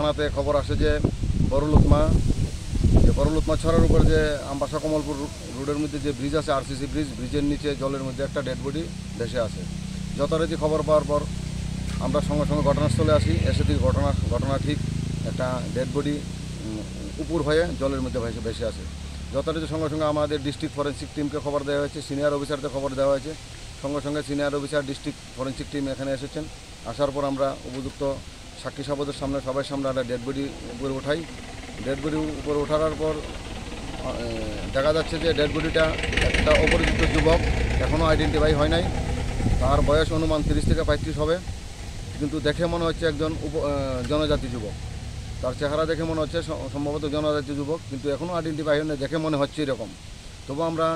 থানাতে খবর আসে যে বড়লুতমা ছড়ার উপর যে আমবাসা কমলপুর রোডের মধ্যে যে ব্রিজ আছে আরসিসি ব্রিজের নিচে জলের মধ্যে একটা ডেড বডি ভেসে আছে। যথারীতি খবর পাওয়ার পর আমরা সঙ্গে সঙ্গে ঘটনাস্থলে আসি। এসে থেকে ঘটনা ঠিক একটা ডেড বডি উপর হয়ে জলের মধ্যে ভেসে আছে। যথারীতি সঙ্গে সঙ্গে আমাদের ডিস্ট্রিক্ট ফরেন্সিক টিমকে খবর দেওয়া হয়েছে, সিনিয়র অফিসারদের খবর দেওয়া হয়েছে। সঙ্গে সঙ্গে senior officer district forensic team এখানে এসেছেন। আসার পর আমরা উপযুক্ত সাক্ষী সাবদের সামনে সবাই সামনে একটা ডেড বডি উপরে উঠাই। ডেড বডি উপরে ওঠার পর দেখা যাচ্ছে যে ডেড বডিটা একটা অপরিচিত যুবক, এখনও আইডেন্টিফাই হয় নাই। তার বয়স অনুমান 30 থেকে 35 হবে, কিন্তু দেখে মনে হচ্ছে একজন জনজাতি যুবক। তার চেহারা দেখে মনে হচ্ছে সম্ভবত জনজাতি যুবক, কিন্তু এখনও আইডেন্টিফাই হয় না, দেখে মনে হচ্ছে এরকম। তবু আমরা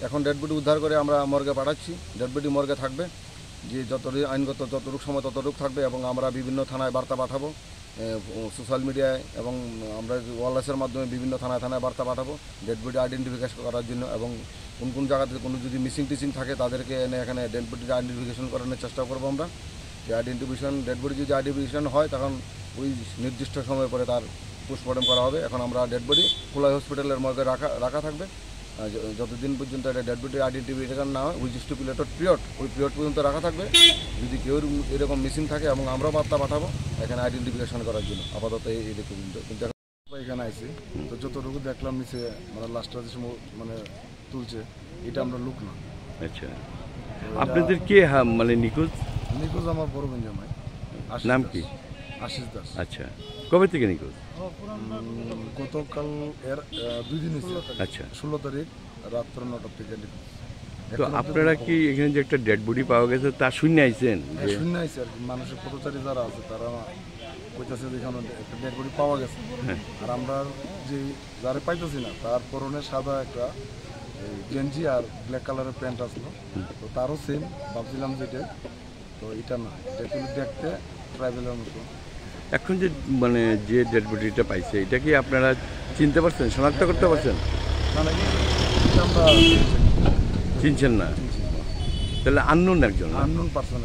এখন ডেড বডি উদ্ধার করে আমরা মর্গে পাঠাচ্ছি। ডেড বডি মর্গে থাকবে, যে যতটুকু আইনগত যতটুকু সময় ততটুকু থাকবে, এবং আমরা বিভিন্ন থানায় বার্তা পাঠাবো, সোশ্যাল মিডিয়ায়, এবং আমরা ওয়ারলেসের মাধ্যমে বিভিন্ন থানায় বার্তা পাঠাবো ডেড বডি আইডেন্টিফিকেশন করার জন্য। এবং কোন জায়গাতে কোনো যদি মিসিং থাকে তাদেরকে এনে এখানে ডেড বডিটা আইডেন্টিফিকেশন করানোর চেষ্টা করবো আমরা। যে ডেড বডি যদি আইডেন্টিফিকেশন হয় তখন ওই নির্দিষ্ট সময় পরে তার পোস্টমর্টম করা হবে। এখন আমরা ডেড বডি কোলাই হসপিটালের মধ্যে রাখা থাকবে যতদিন পর্যন্ত এটা ডেড বডি আইডেন্টিফিকেশন না হয়, উইচ স্টিপুলেটেড পিরিয়ড, ওই পিরিয়ড পর্যন্ত রাখা থাকবে। যদি কেউ এরকম মিসিং থাকে এবং আমরা বার্তা পাঠাবো এখানে আইডেন্টিফিকেশন করার জন্য। আপাতত এই দেখে কিন্তু এখানে আইসি তো যতটুকু দেখলাম নিচে মানে লাস্টটা যে সময় মানে তুলছে, এটা আমরা লুক না। আচ্ছা, আপনাদের কে মানে নিখোঁজ? আমার বড় বোন জামাই। নাম কি? আশিস দাস। আচ্ছা, কবে থেকে নিখোঁজ? গতকাল এর 2 দিন হয়েছে। আচ্ছা, 16 তারিখ রাত 9টা থেকে নিখোঁজ। তো আপনারা কি এখানে যে একটা ডেড বডি পাওয়া গেছে তা শূন্য আইছেন? শূন্য আইছে আর কি, মানুষের পথচারী যারা আছে তারা কইতাছে যে এখানে একটা ডেড বডি পাওয়া গেছে। আর আমরা যে যারা পাইতেছি না, তার পরনে সাদা একটা গেঞ্জি আর ব্ল্যাক কালারের প্যান্ট আসলো, তো তারও সেম ভাবছিলাম যেটা, তো এটা না, এটা দেখতে ট্রাইবেলের মতো। এখন যে মানে যে ডেড বডিটা পাইছে এটা কি আপনারা চিনতে পারছেন, শনাক্ত করতে পারছেন? মানে আমরা চিনছেন না? তাহলে আননোন একজন, আননোন পারসন।